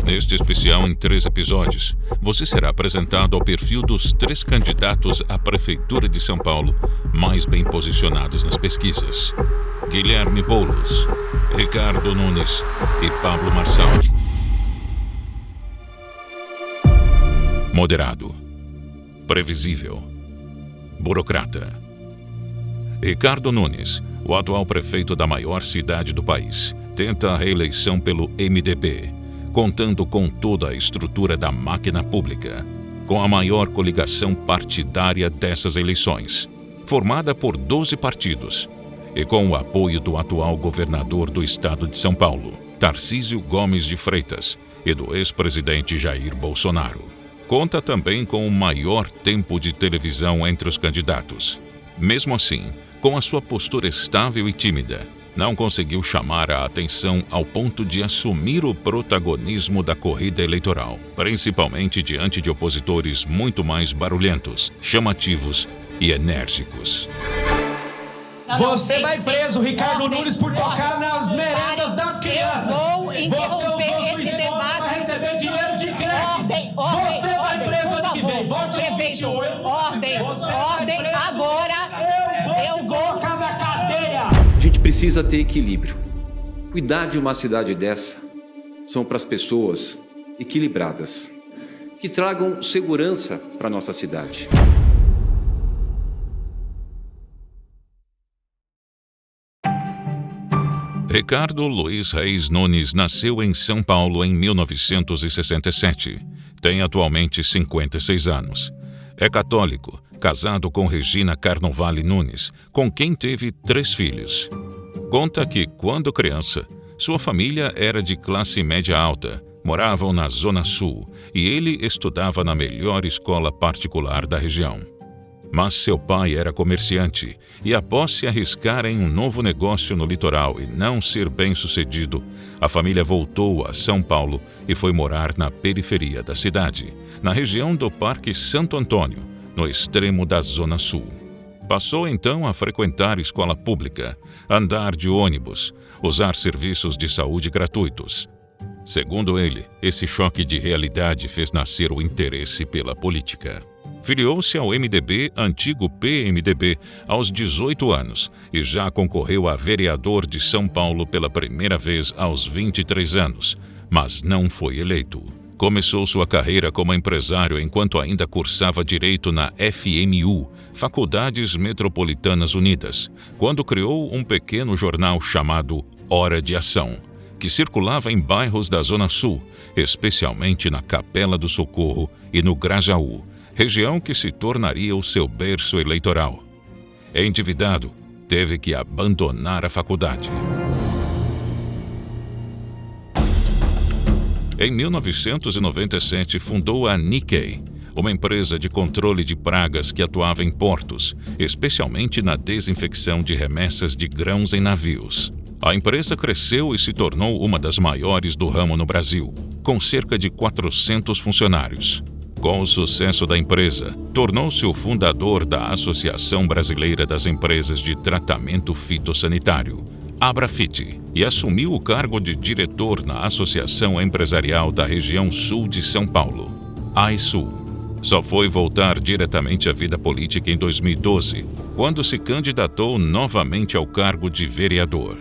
Neste especial, em 3 episódios, você será apresentado ao perfil dos 3 candidatos à Prefeitura de São Paulo mais bem posicionados nas pesquisas: Guilherme Boulos, Ricardo Nunes e Pablo Marçal. Moderado, previsível, burocrata. Ricardo Nunes, o atual prefeito da maior cidade do país, tenta a reeleição pelo MDB, contando com toda a estrutura da máquina pública, com a maior coligação partidária dessas eleições, formada por 12 partidos, e com o apoio do atual governador do estado de São Paulo, Tarcísio Gomes de Freitas, e do ex-presidente Jair Bolsonaro. Conta também com o maior tempo de televisão entre os candidatos. Mesmo assim, com a sua postura estável e tímida, não conseguiu chamar a atenção ao ponto de assumir o protagonismo da corrida eleitoral, principalmente diante de opositores muito mais barulhentos, chamativos e enérgicos. Você vai preso, Ricardo Nunes, por tocar nas merendas das crianças. Eu vou interromper esse debate. Vai receber dinheiro de crédito. Ordem, você vai preso ano que vem. Volte no 28. Ordem, agora eu vou colocar na cadeia. A gente precisa ter equilíbrio. Cuidar de uma cidade dessa são para as pessoas equilibradas, que tragam segurança para a nossa cidade. Ricardo Luiz Reis Nunes nasceu em São Paulo em 1967. Tem atualmente 56 anos. É católico, casado com Regina Carnovale Nunes, com quem teve 3 filhos. Conta que, quando criança, sua família era de classe média alta, moravam na Zona Sul e ele estudava na melhor escola particular da região. Mas seu pai era comerciante e, após se arriscar em um novo negócio no litoral e não ser bem-sucedido, a família voltou a São Paulo e foi morar na periferia da cidade, na região do Parque Santo Antônio, no extremo da Zona Sul. Passou então a frequentar escola pública, andar de ônibus, usar serviços de saúde gratuitos. Segundo ele, esse choque de realidade fez nascer o interesse pela política. Filiou-se ao MDB, antigo PMDB, aos 18 anos e já concorreu a vereador de São Paulo pela primeira vez aos 23 anos, mas não foi eleito. Começou sua carreira como empresário enquanto ainda cursava Direito na FMU, Faculdades Metropolitanas Unidas, quando criou um pequeno jornal chamado Hora de Ação, que circulava em bairros da Zona Sul, especialmente na Capela do Socorro e no Grajaú, região que se tornaria o seu berço eleitoral. Endividado, teve que abandonar a faculdade. Em 1997, fundou a Nikkei, uma empresa de controle de pragas que atuava em portos, especialmente na desinfecção de remessas de grãos em navios. A empresa cresceu e se tornou uma das maiores do ramo no Brasil, com cerca de 400 funcionários. Com o sucesso da empresa, tornou-se o fundador da Associação Brasileira das Empresas de Tratamento Fitossanitário, Abrafit, e assumiu o cargo de diretor na Associação Empresarial da Região Sul de São Paulo, AESUL. Só foi voltar diretamente à vida política em 2012, quando se candidatou novamente ao cargo de vereador.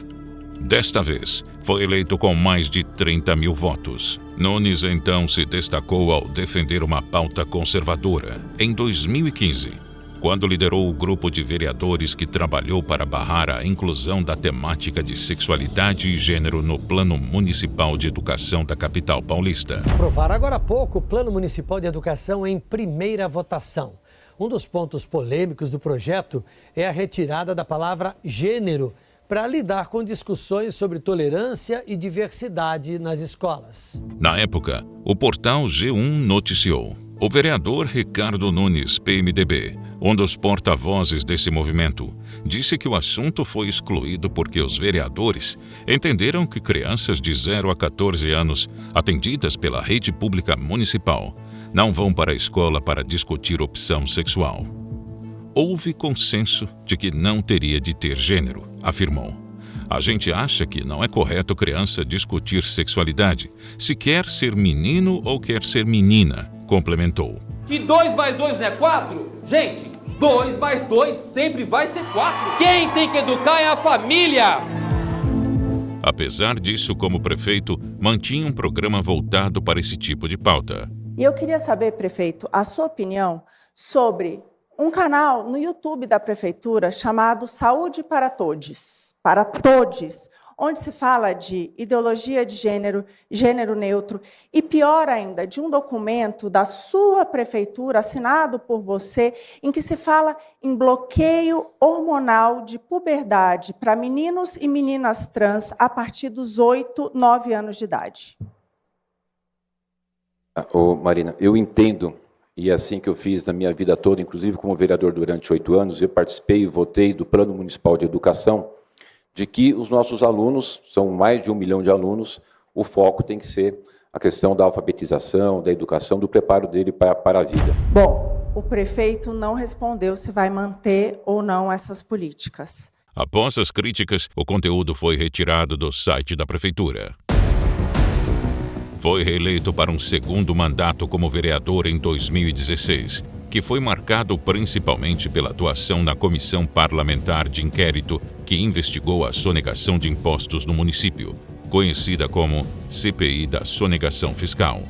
Desta vez, foi eleito com mais de 30 mil votos. Nunes então se destacou ao defender uma pauta conservadora em 2015, quando liderou o grupo de vereadores que trabalhou para barrar a inclusão da temática de sexualidade e gênero no Plano Municipal de Educação da capital paulista. Aprovaram agora há pouco o Plano Municipal de Educação em primeira votação. Um dos pontos polêmicos do projeto é a retirada da palavra gênero, para lidar com discussões sobre tolerância e diversidade nas escolas. Na época, o portal G1 noticiou: o vereador Ricardo Nunes, PMDB, um dos porta-vozes desse movimento, disse que o assunto foi excluído porque os vereadores entenderam que crianças de 0 a 14 anos, atendidas pela rede pública municipal, não vão para a escola para discutir opção sexual. Houve consenso de que não teria de ter gênero, afirmou. A gente acha que não é correto criança discutir sexualidade, se quer ser menino ou quer ser menina, complementou. Que 2 mais 2 não é 4? Gente, 2 mais 2 sempre vai ser 4. Quem tem que educar é a família. Apesar disso, como prefeito, mantinha um programa voltado para esse tipo de pauta. E eu queria saber, prefeito, a sua opinião sobre um canal no YouTube da prefeitura chamado Saúde para Todes, onde se fala de ideologia de gênero, gênero neutro e, pior ainda, de um documento da sua prefeitura, assinado por você, em que se fala em bloqueio hormonal de puberdade para meninos e meninas trans a partir dos 8, 9 anos de idade. Marina, eu entendo, e é assim que eu fiz na minha vida toda, inclusive como vereador durante 8 anos, eu participei e votei do Plano Municipal de Educação, de que os nossos alunos, são mais de 1 milhão de alunos, o foco tem que ser a questão da alfabetização, da educação, do preparo dele para a vida. Bom, o prefeito não respondeu se vai manter ou não essas políticas. Após as críticas, o conteúdo foi retirado do site da prefeitura. Foi reeleito para um segundo mandato como vereador em 2016, que foi marcado principalmente pela atuação na Comissão Parlamentar de Inquérito que investigou a sonegação de impostos no município, conhecida como CPI da Sonegação Fiscal.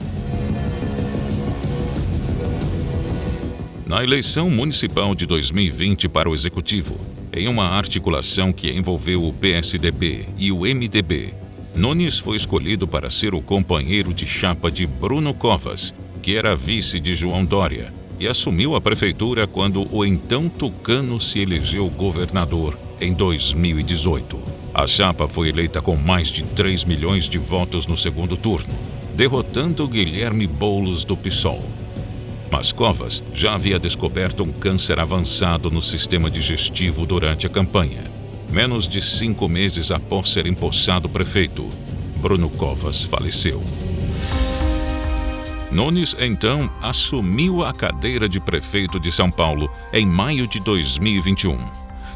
Na eleição municipal de 2020 para o Executivo, em uma articulação que envolveu o PSDB e o MDB, Nunes foi escolhido para ser o companheiro de chapa de Bruno Covas, que era vice de João Dória, e assumiu a prefeitura quando o então tucano se elegeu governador em 2018. A chapa foi eleita com mais de 3 milhões de votos no segundo turno, derrotando Guilherme Boulos do PSOL. Mas Covas já havia descoberto um câncer avançado no sistema digestivo durante a campanha. Menos de 5 meses após ser empossado prefeito, Bruno Covas faleceu. Nunes, então, assumiu a cadeira de prefeito de São Paulo em maio de 2021.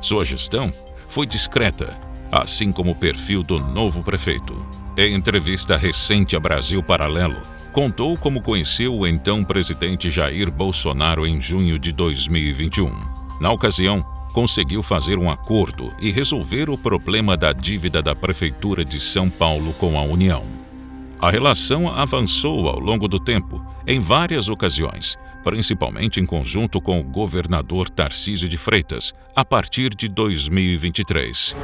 Sua gestão foi discreta, assim como o perfil do novo prefeito. Em entrevista recente a Brasil Paralelo, contou como conheceu o então presidente Jair Bolsonaro em junho de 2021. Na ocasião, conseguiu fazer um acordo e resolver o problema da dívida da Prefeitura de São Paulo com a União. A relação avançou ao longo do tempo, em várias ocasiões, principalmente em conjunto com o governador Tarcísio de Freitas, a partir de 2023.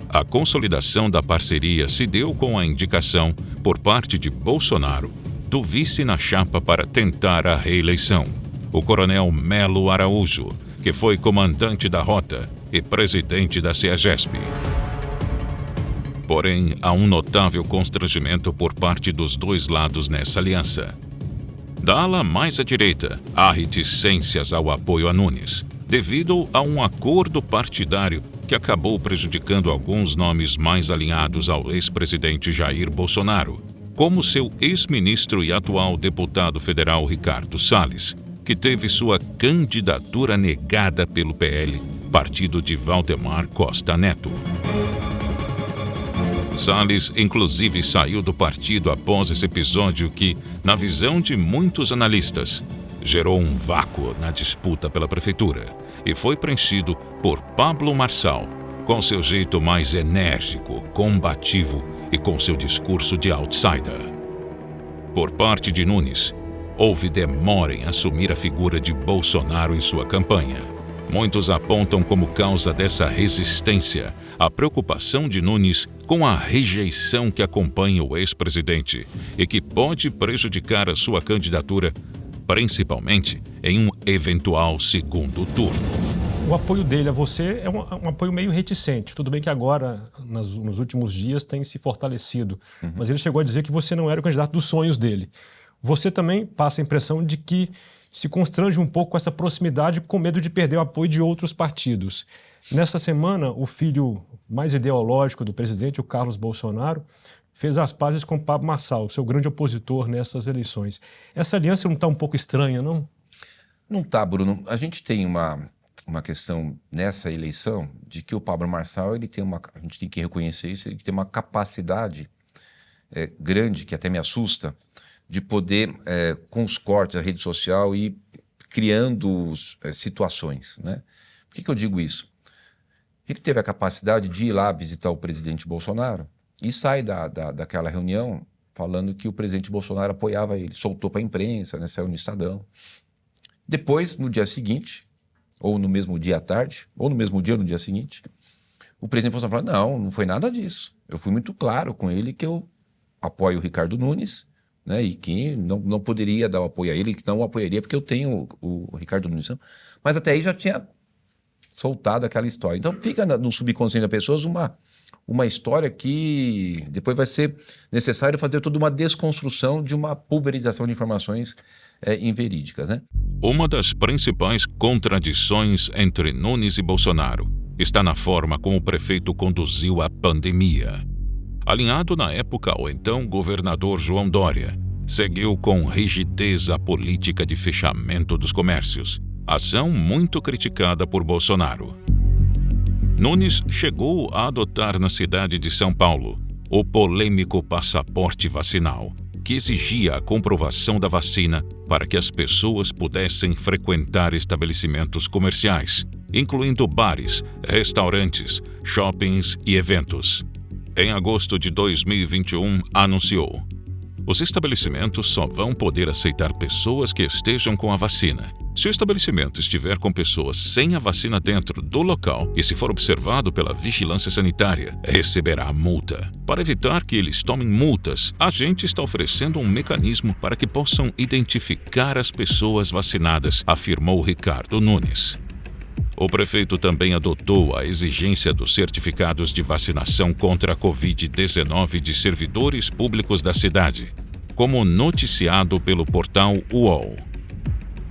A consolidação da parceria se deu com a indicação, por parte de Bolsonaro, do vice na chapa para tentar a reeleição, o coronel Melo Araújo, que foi comandante da Rota e presidente da CEAGESP. Porém, há um notável constrangimento por parte dos dois lados nessa aliança. Da ala mais à direita, há reticências ao apoio a Nunes, devido a um acordo partidário que acabou prejudicando alguns nomes mais alinhados ao ex-presidente Jair Bolsonaro, como seu ex-ministro e atual deputado federal Ricardo Salles, que teve sua candidatura negada pelo PL, partido de Valdemar Costa Neto. Salles, inclusive, saiu do partido após esse episódio que, na visão de muitos analistas, gerou um vácuo na disputa pela prefeitura e foi preenchido por Pablo Marçal, com seu jeito mais enérgico, combativo e com seu discurso de outsider. Por parte de Nunes, houve demora em assumir a figura de Bolsonaro em sua campanha. Muitos apontam como causa dessa resistência a preocupação de Nunes com a rejeição que acompanha o ex-presidente e que pode prejudicar a sua candidatura, principalmente em um eventual segundo turno. O apoio dele a você é um apoio meio reticente. Tudo bem que agora, nos últimos dias, tem se fortalecido. Mas ele chegou a dizer que você não era o candidato dos sonhos dele. Você também passa a impressão de que se constrange um pouco com essa proximidade com medo de perder o apoio de outros partidos. Nessa semana, o filho mais ideológico do presidente, o Carlos Bolsonaro, fez as pazes com Pablo Marçal, seu grande opositor nessas eleições. Essa aliança não está um pouco estranha, não? Não está, Bruno. A gente tem uma uma questão nessa eleição de que o Pablo Marçal, ele tem a gente tem que reconhecer isso, ele tem uma capacidade grande, que até me assusta, de poder, com os cortes da rede social, ir criando situações, né? Por que eu digo isso? Ele teve a capacidade de ir lá visitar o presidente Bolsonaro e sai daquela reunião falando que o presidente Bolsonaro apoiava ele, soltou para a imprensa, né, saiu no Estadão. Depois, no dia seguinte, ou no mesmo dia à tarde, ou no mesmo dia ou no dia seguinte, o presidente Bolsonaro falou, não foi nada disso. Eu fui muito claro com ele que eu apoio o Ricardo Nunes, né, e que não poderia dar o apoio a ele, que não o apoiaria porque eu tenho o Ricardo Nunes. Mas até aí já tinha soltado aquela história. Então fica no subconsciente das pessoas uma história que depois vai ser necessário fazer toda uma desconstrução de uma pulverização de informações inverídicas, né? Uma das principais contradições entre Nunes e Bolsonaro está na forma como o prefeito conduziu a pandemia. Alinhado na época ao então governador João Dória, seguiu com rigidez a política de fechamento dos comércios, ação muito criticada por Bolsonaro. Nunes chegou a adotar na cidade de São Paulo o polêmico passaporte vacinal, que exigia a comprovação da vacina para que as pessoas pudessem frequentar estabelecimentos comerciais, incluindo bares, restaurantes, shoppings e eventos. Em agosto de 2021, anunciou: os estabelecimentos só vão poder aceitar pessoas que estejam com a vacina. Se o estabelecimento estiver com pessoas sem a vacina dentro do local e se for observado pela vigilância sanitária, receberá multa. Para evitar que eles tomem multas, a gente está oferecendo um mecanismo para que possam identificar as pessoas vacinadas, afirmou Ricardo Nunes. O prefeito também adotou a exigência dos certificados de vacinação contra a Covid-19 de servidores públicos da cidade, como noticiado pelo portal UOL.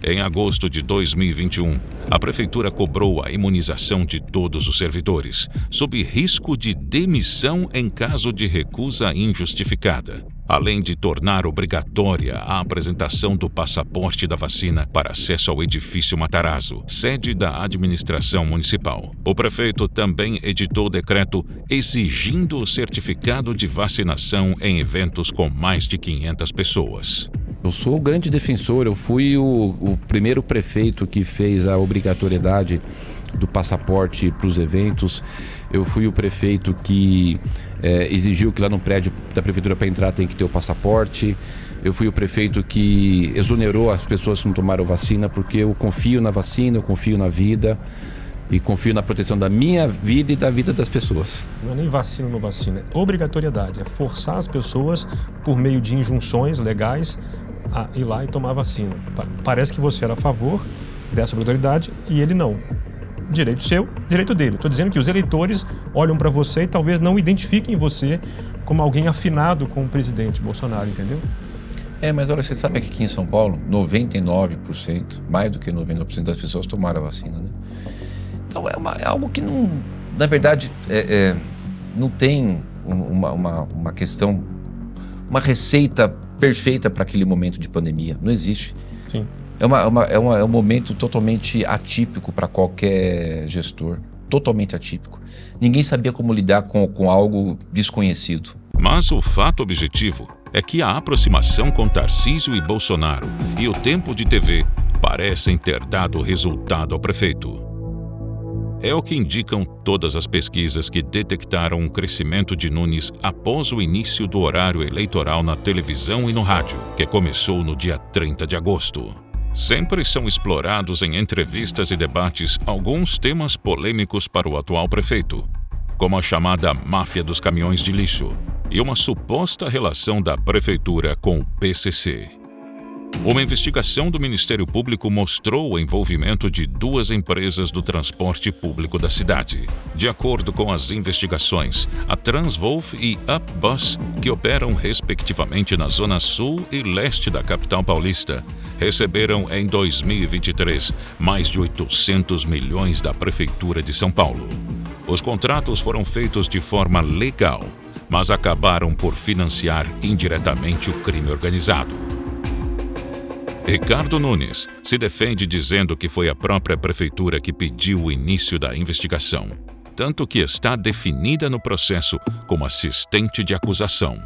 Em agosto de 2021, a prefeitura cobrou a imunização de todos os servidores, sob risco de demissão em caso de recusa injustificada, além de tornar obrigatória a apresentação do passaporte da vacina para acesso ao edifício Matarazzo, sede da administração municipal. O prefeito também editou decreto exigindo o certificado de vacinação em eventos com mais de 500 pessoas. Eu sou o grande defensor, eu fui o primeiro prefeito que fez a obrigatoriedade do passaporte para os eventos. Eu fui o prefeito que exigiu que lá no prédio da prefeitura para entrar tem que ter o passaporte. Eu fui o prefeito que exonerou as pessoas que não tomaram vacina, porque eu confio na vacina, eu confio na vida e confio na proteção da minha vida e da vida das pessoas. Não é nem vacina ou não vacina, é obrigatoriedade, é forçar as pessoas por meio de injunções legais a ir lá e tomar vacina. Parece que você era a favor dessa obrigatoriedade e ele não. Direito seu, direito dele. Estou dizendo que os eleitores olham para você e talvez não identifiquem você como alguém afinado com o presidente Bolsonaro, entendeu? Mas olha, você sabe que aqui em São Paulo, 99%, mais do que 99% das pessoas tomaram a vacina, né? Então é algo que não, na verdade, não tem uma questão, uma receita perfeita para aquele momento de pandemia. Não existe. Sim. É um momento totalmente atípico para qualquer gestor. Totalmente atípico. Ninguém sabia como lidar com algo desconhecido. Mas o fato objetivo é que a aproximação com Tarcísio e Bolsonaro e o tempo de TV parecem ter dado resultado ao prefeito. É o que indicam todas as pesquisas que detectaram um crescimento de Nunes após o início do horário eleitoral na televisão e no rádio, que começou no dia 30 de agosto. Sempre são explorados em entrevistas e debates alguns temas polêmicos para o atual prefeito, como a chamada máfia dos caminhões de lixo e uma suposta relação da prefeitura com o PCC. Uma investigação do Ministério Público mostrou o envolvimento de duas empresas do transporte público da cidade. De acordo com as investigações, a Transvolf e UpBus, que operam respectivamente na Zona Sul e Leste da capital paulista, receberam em 2023 mais de 800 milhões da Prefeitura de São Paulo. Os contratos foram feitos de forma legal, mas acabaram por financiar indiretamente o crime organizado. Ricardo Nunes se defende dizendo que foi a própria prefeitura que pediu o início da investigação, tanto que está definida no processo como assistente de acusação.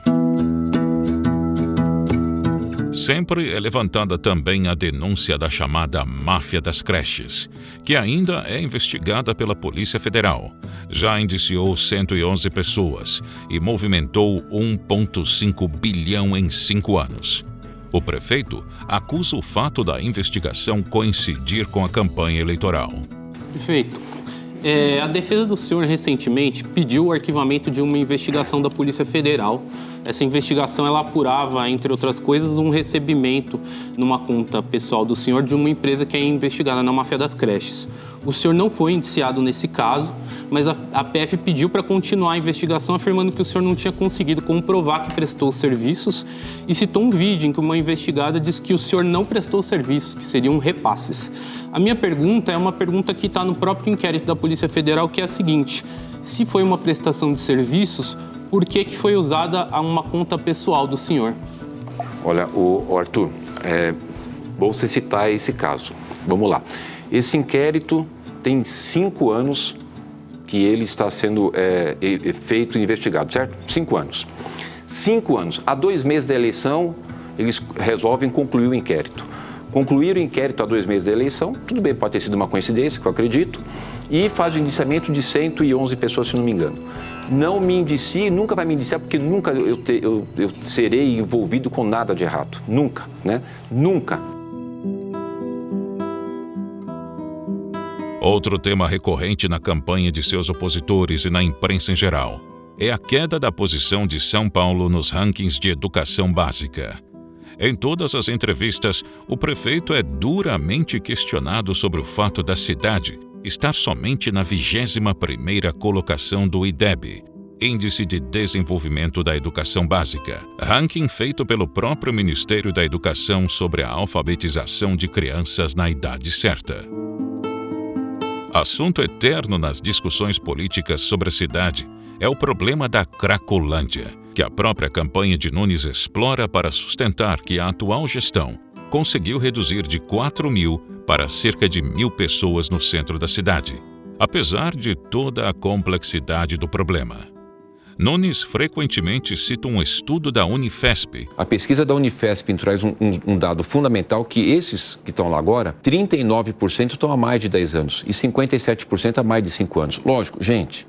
Sempre é levantada também a denúncia da chamada máfia das creches, que ainda é investigada pela Polícia Federal. Já indiciou 111 pessoas e movimentou 1,5 bilhão em 5 anos. O prefeito acusa o fato da investigação coincidir com a campanha eleitoral. Prefeito, a defesa do senhor recentemente pediu o arquivamento de uma investigação da Polícia Federal. Essa investigação ela apurava, entre outras coisas, um recebimento numa conta pessoal do senhor de uma empresa que é investigada na máfia das creches. O senhor não foi indiciado nesse caso, mas a PF pediu para continuar a investigação, afirmando que o senhor não tinha conseguido comprovar que prestou os serviços e citou um vídeo em que uma investigada diz que o senhor não prestou os serviços, que seriam repasses. A minha pergunta é uma pergunta que está no próprio inquérito da Polícia Federal, que é a seguinte: se foi uma prestação de serviços, por que foi usada uma conta pessoal do senhor? Olha, Arthur, vou citar esse caso. Vamos lá. Esse inquérito tem 5 anos que ele está sendo feito e investigado, certo? 5 anos. 5 anos. Há 2 meses da eleição, eles resolvem concluir o inquérito. Concluir o inquérito há 2 meses da eleição, tudo bem, pode ter sido uma coincidência, que eu acredito, e faz o indiciamento de 111 pessoas, se não me engano. Não me indicie, nunca vai me indiciar, porque nunca eu serei envolvido com nada de errado. Nunca, né? Nunca. Outro tema recorrente na campanha de seus opositores e na imprensa em geral é a queda da posição de São Paulo nos rankings de educação básica. Em todas as entrevistas, o prefeito é duramente questionado sobre o fato da cidade estar somente na 21ª colocação do IDEB, Índice de Desenvolvimento da Educação Básica, ranking feito pelo próprio Ministério da Educação sobre a alfabetização de crianças na idade certa. Assunto eterno nas discussões políticas sobre a cidade é o problema da Cracolândia, que a própria campanha de Nunes explora para sustentar que a atual gestão conseguiu reduzir de 4.000 para cerca de 1.000 pessoas no centro da cidade, apesar de toda a complexidade do problema. Nunes frequentemente cita um estudo da Unifesp. A pesquisa da Unifesp traz um dado fundamental, que esses que estão lá agora, 39% estão há mais de 10 anos e 57% há mais de 5 anos. Lógico, gente,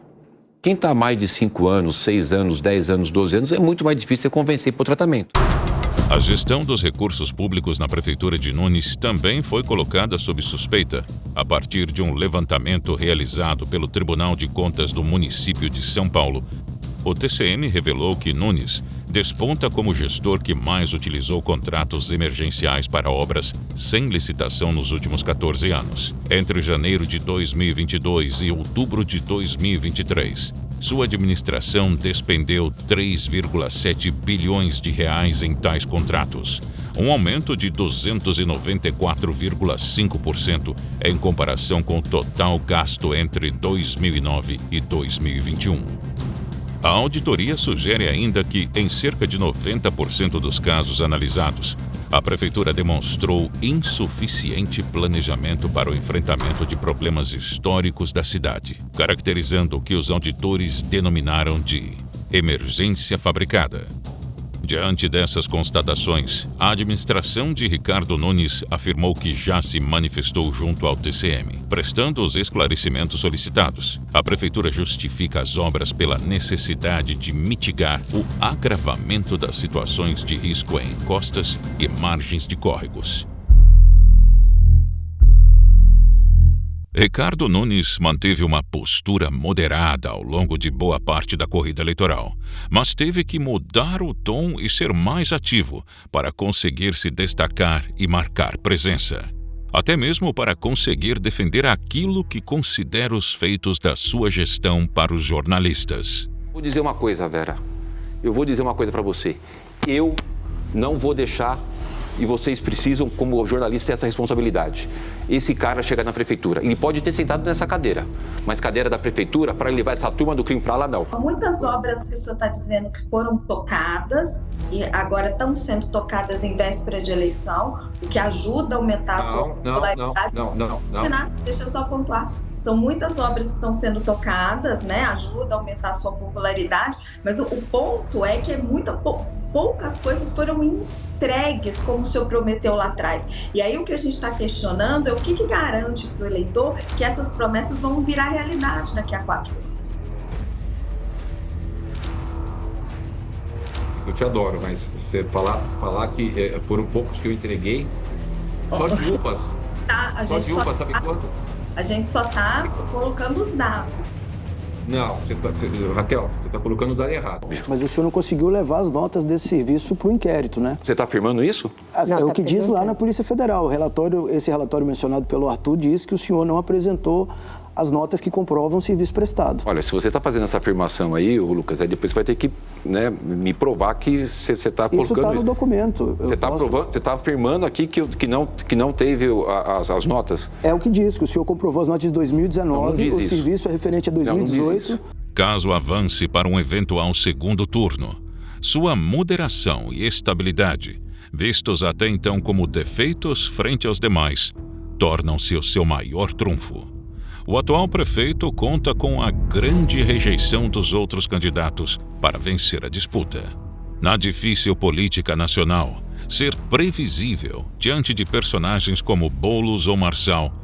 quem está há mais de 5 anos, 6 anos, 10 anos, 12 anos, é muito mais difícil convencer para o tratamento. A gestão dos recursos públicos na Prefeitura de Nunes também foi colocada sob suspeita a partir de um levantamento realizado pelo Tribunal de Contas do município de São Paulo. O TCM revelou que Nunes desponta como gestor que mais utilizou contratos emergenciais para obras sem licitação nos últimos 14 anos. Entre janeiro de 2022 e outubro de 2023, sua administração despendeu 3,7 bilhões de reais em tais contratos, um aumento de 294,5% em comparação com o total gasto entre 2009 e 2021. A auditoria sugere ainda que, em cerca de 90% dos casos analisados, a Prefeitura demonstrou insuficiente planejamento para o enfrentamento de problemas históricos da cidade, caracterizando o que os auditores denominaram de emergência fabricada. Diante dessas constatações, a administração de Ricardo Nunes afirmou que já se manifestou junto ao TCM, prestando os esclarecimentos solicitados. A Prefeitura justifica as obras pela necessidade de mitigar o agravamento das situações de risco em encostas e margens de córregos. Ricardo Nunes manteve uma postura moderada ao longo de boa parte da corrida eleitoral, mas teve que mudar o tom e ser mais ativo para conseguir se destacar e marcar presença. Até mesmo para conseguir defender aquilo que considera os feitos da sua gestão para os jornalistas. Vou dizer uma coisa, Vera. Eu vou dizer uma coisa para você. Eu não vou deixar e vocês precisam, como jornalistas, ter essa responsabilidade. Esse cara chega na prefeitura, ele pode ter sentado nessa cadeira, mas cadeira da prefeitura, para levar essa turma do crime para lá, não. Muitas obras que o senhor está dizendo que foram tocadas e agora estão sendo tocadas em véspera de eleição, o que ajuda a aumentar a sua popularidade. Não. Deixa eu só pontuar. São muitas obras que estão sendo tocadas, né? Ajuda a aumentar a sua popularidade, mas o ponto é que poucas coisas foram entregues como o senhor prometeu lá atrás. E aí o que a gente está questionando é o que garante para o eleitor que essas promessas vão virar realidade daqui a 4 anos. Eu te adoro, mas você falar que foram poucos que eu entreguei, só de UPAs. Só de UPAs, sabe quantas? A gente só está colocando os dados. Não, Raquel, você está colocando o dado errado. Mas o senhor não conseguiu levar as notas desse serviço para o inquérito, né? Você está afirmando isso? É o que diz lá na Polícia Federal. Esse relatório mencionado pelo Arthur diz que o senhor não apresentou as notas que comprovam o serviço prestado. Olha, se você está fazendo essa afirmação aí, Lucas, aí depois você vai ter que me provar que você está colocando isso. Isso está no documento. Você está afirmando aqui que não teve as notas? É o que diz, que o senhor comprovou as notas de 2019, o serviço é referente a 2018. Caso avance para um eventual segundo turno, sua moderação e estabilidade, vistos até então como defeitos frente aos demais, tornam-se o seu maior trunfo. O atual prefeito conta com a grande rejeição dos outros candidatos para vencer a disputa. Na difícil política nacional, ser previsível diante de personagens como Boulos ou Marçal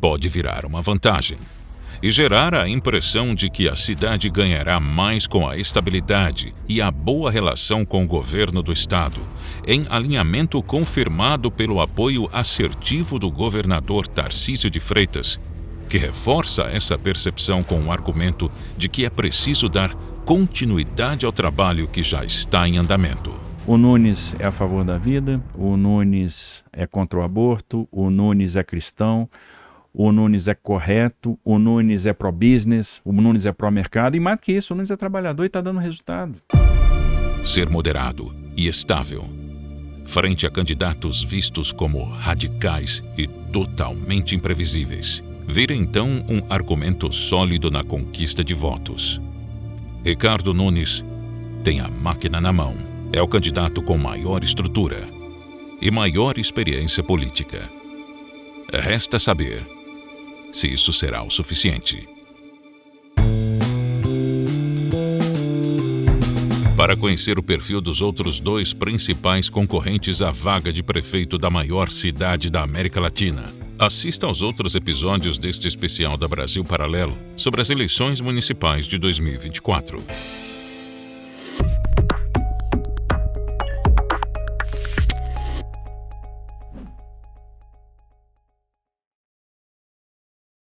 pode virar uma vantagem e gerar a impressão de que a cidade ganhará mais com a estabilidade e a boa relação com o governo do estado, em alinhamento confirmado pelo apoio assertivo do governador Tarcísio de Freitas, que reforça essa percepção com o argumento de que é preciso dar continuidade ao trabalho que já está em andamento. O Nunes é a favor da vida, o Nunes é contra o aborto, o Nunes é cristão, o Nunes é correto, o Nunes é pró-business, o Nunes é pró-mercado e mais do que isso, o Nunes é trabalhador e está dando resultado. Ser moderado e estável, frente a candidatos vistos como radicais e totalmente imprevisíveis, vira então um argumento sólido na conquista de votos. Ricardo Nunes tem a máquina na mão. É o candidato com maior estrutura e maior experiência política. Resta saber se isso será o suficiente. Para conhecer o perfil dos outros 2 principais concorrentes à vaga de prefeito da maior cidade da América Latina, assista aos outros episódios deste especial da Brasil Paralelo sobre as eleições municipais de 2024.